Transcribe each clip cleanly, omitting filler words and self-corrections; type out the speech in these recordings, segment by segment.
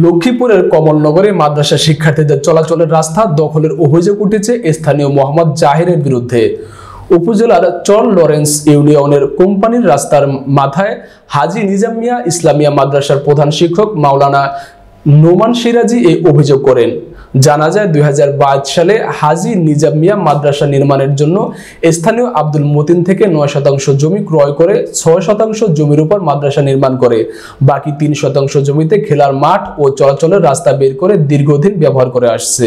লক্ষ্মীপুরের কমলনগরে মাদ্রাসা শিক্ষার্থীদের চলাচলের রাস্তা দখলের অভিযোগ উঠেছে স্থানীয় মোহাম্মদ জাহিরের বিরুদ্ধে। উপজেলার চর লরেন্স ইউনিয়নের কোম্পানির রাস্তার মাথায় হাজী নিজাম মিয়া ইসলামিয়া মাদ্রাসার প্রধান শিক্ষক মাওলানা নোমান সিরাজি এই অভিযোগ করেন। জানা যায় 2022 সালে হাজী নিজাম মিয়া মাদ্রাসা নির্মাণের জন্য স্থানীয় আব্দুল মতিন থেকে 9% জমি ক্রয় করে 6% জমির উপর মাদ্রাসা নির্মাণ করে বাকি 3% জমিতে খেলার মাঠ ও চলাচলের রাস্তা বের করে দীর্ঘদিন ব্যবহার করে আসছে।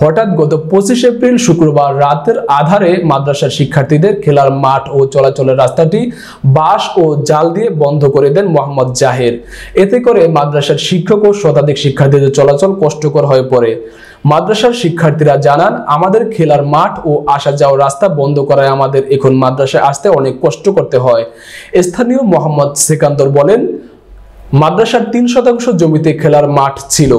হঠাৎ গত 25 এপ্রিল শুক্রবার রাতের আধারে মাদ্রাসার শিক্ষার্থীদের খেলার মাঠ ও চলাচলের রাস্তাটি বাঁশ ও জাল দিয়ে বন্ধ করে দেন মোহাম্মদ জাহির। এতে করে মাদ্রাসার শিক্ষক ও শতাধিক শিক্ষার্থীদের চলাচল কষ্টকর হয়ে পড়ে। মাদ্রাসার শিক্ষার্থীরা জানান, আমাদের খেলার মাঠ ও আসা যাওয়ার রাস্তা বন্ধ করায় আমাদের এখন মাদ্রাসায় আসতে অনেক কষ্ট করতে হয়। স্থানীয় মোহাম্মদ সেকান্দর বলেন, মাদ্রাসার 3% জমিতে খেলার মাঠ ছিল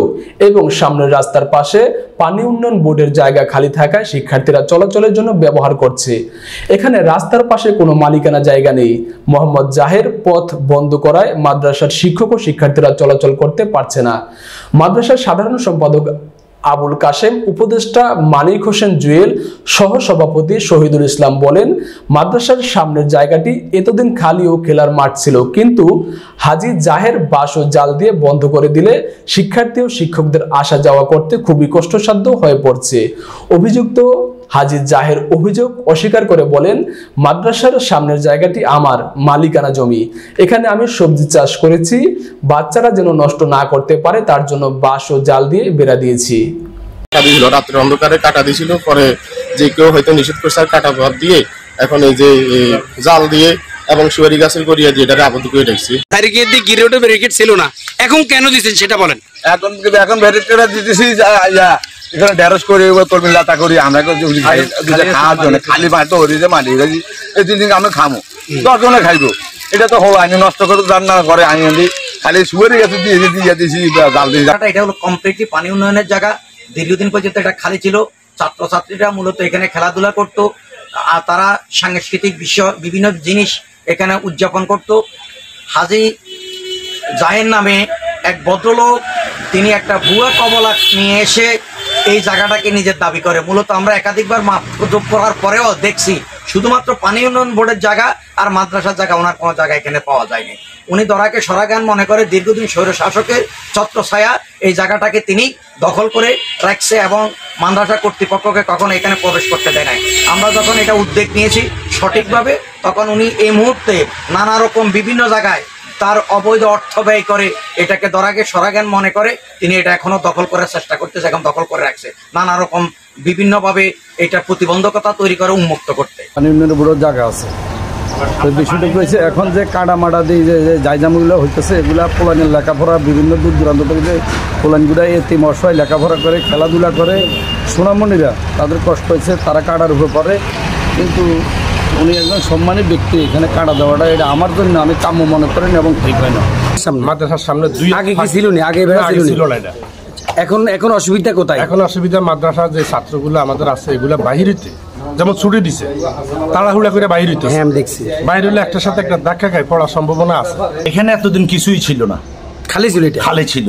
এবং সামনের রাস্তার পাশে পানি উন্নয়ন বোর্ডের জায়গা খালি থাকায় শিক্ষার্থীরা চলাচলের জন্য ব্যবহার করছে। এখানে রাস্তার পাশে কোনো মালিকানা জায়গা নেই। মোহাম্মদ জাহির পথ বন্ধ করায় মাদ্রাসার শিক্ষক ও শিক্ষার্থীরা চলাচল করতে পারছে না। মাদ্রাসার সাধারণ সম্পাদক আবুল কাশেম, উপদেষ্টা মানিক হোসেন জুয়েল, সহ সভাপতি শহীদুল ইসলাম বলেন, মাদ্রাসার সামনের জায়গাটি এতদিন খালি ও খেলার মাঠ ছিল, কিন্তু হাজী জাহির বাঁশ ও জাল দিয়ে বন্ধ করে দিলে শিক্ষার্থী ও শিক্ষকদের আসা যাওয়া করতে খুবই কষ্টসাধ্য হয়ে পড়ছে। অভিযুক্ত হাজী জাহির অভিযোগ অস্বীকার করে বলেন, মাদ্রাসার সামনের জায়গাটি আমার মালিকানা জমি। এখানে আমি সবজি চাষ করেছি, বাচ্চারা যেন নষ্ট না করতে পারে তার জন্য বাঁশ ও জাল দিয়ে বেড়া দিয়েছি। রাত্রে অন্ধকারে কাটা দিয়েছিল, পরে যে কেউ হয়তো নিষেধ করছে আর কাটা বাদ দিয়ে এখন এই যে জাল দিয়ে এবং সুয়ারি গাছের গড়িয়া দিয়ে এটা আবদ্ধ করে রেখেছি। ব্যারিকেড ছিল না, এখন কেন দিচ্ছেন সেটা বলেন। এখন ব্যারিকেড দিতেছি এখানে ঢেঁড়স করি তরমিলাতা করি আমরা খাওয়ার জন্য খালি মাঠে হরি যে মাটি এই জিনিস আমরা খামো 10 জনে খাইবো। এটা তো হলো আইনি নষ্ট করে রান্না করে আনি আনি খালি সুয়ারি গাছে দিয়ে দিয়েছি জাল দিয়ে। এটা হলো কমপ্লিটলি পানি উন্নয়নের জায়গা। দীর্ঘদিন পর্যন্ত এটা খালি ছিল। ছাত্রছাত্রীরা মূলত এখানে খেলাধুলা করত, আর তারা সাংস্কৃতিক বিষয় বিভিন্ন জিনিস এখানে উদযাপন করত। হাজী জাহির নামে এক ভদ্রলোক, তিনি একটা ভুয়া কমলা নিয়ে এসে এই জায়গাটাকে নিজের দাবি করে। মূলত আমরা একাধিকবার মাপযোগ করার পরেও দেখছি শুধুমাত্র পানি উন্নয়ন বোর্ডের জায়গা আর মাদ্রাসার জায়গা ওনার কোনো জায়গা এখানে পাওয়া যায়নি। উনি দরাকে সরাগান মনে করে দীর্ঘদিন স্বৈর শাসকের ছত্রছায়া এই জায়গাটাকে তিনি দখল করে রাখছে এবং মাদ্রাসা কর্তৃপক্ষকে কখনো এখানে প্রবেশ করতে দেয় নাই। আমরা যখন এটা উদ্যোগ নিয়েছি সঠিকভাবে, তখন উনি এই মুহূর্তে নানা রকম বিভিন্ন জায়গায় তার অবৈধ অর্থ ব্যয় করে এটাকে দরাকে সরাগান মনে করে তিনি এটা এখনো দখল করার চেষ্টা করতেছে, এখন দখল করে রাখছে নানা রকম বিভিন্নভাবে এটা প্রতিবন্ধকতা তৈরি করে উন্মুক্ত করতে। পানি উন্নয়ন বোর্ডের জায়গা আছে, বিষয়টা হয়েছে এখন যে কাটা মাটা দিয়ে যে জায়জামগুলো হইতেছে এগুলা পোলানের লেখাপড়া বিভিন্ন দূর দূরান্ত থেকে যে পোলানগুলা এতিম অসহায় লেখাপড়া করে খেলাধুলা করে সোনামণিরা তাদের কষ্ট হয়েছে, তারা কাটার উপর পড়ে। কিন্তু উনি একজন সম্মানী ব্যক্তি, এখানে কাটা দেওয়াটা এটা আমার জন্য আমি কাম্য মনে করেন এবং ঠিক হয় না। মাদ্রাসার সামনে আগে কি ছিল না, আগে ছিল না, এখন অসুবিধা কোথায়? এখন অসুবিধা মাদ্রাসার যে ছাত্রগুলো আমাদের আছে এগুলা বাহিরিতে যেমন ছুটি দিছে তাড়াহুড়া করে বাইরে হইতে, হ্যাঁ দেখছি বাইরে হলে একটার সাথে একটা ধাক্কা খায় পড়ার সম্ভাবনা আছে। এখানে এতদিন কিছুই ছিল না, খালি ছিল, খালি ছিল।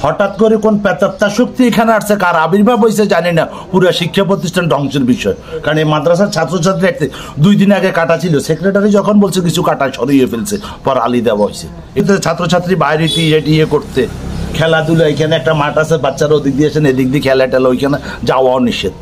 হঠাৎ করে কোন প্রেতাত্মা শক্তি এখানে আসছে, কার আবির্ভাব হয়েছে জানি না, পুরো শিক্ষা প্রতিষ্ঠান ধ্বংসের বিষয়। কারণ এই মাদ্রাসার ছাত্রছাত্রী 2 দিন আগে কাটা ছিল, সেক্রেটারি যখন বলছে কিছু কাটা সরিয়ে ফেলছে, পর আলি দেওয়া হয়েছে। এতে ছাত্রছাত্রী বাইরে ইয়ে করতে খেলাধুলা, এখানে একটা মাঠ আছে, বাচ্চারা ওদিক দিয়ে আসেন, এদিক দিয়ে খেলা টেলা, ওইখানে যাওয়াও নিষেধ।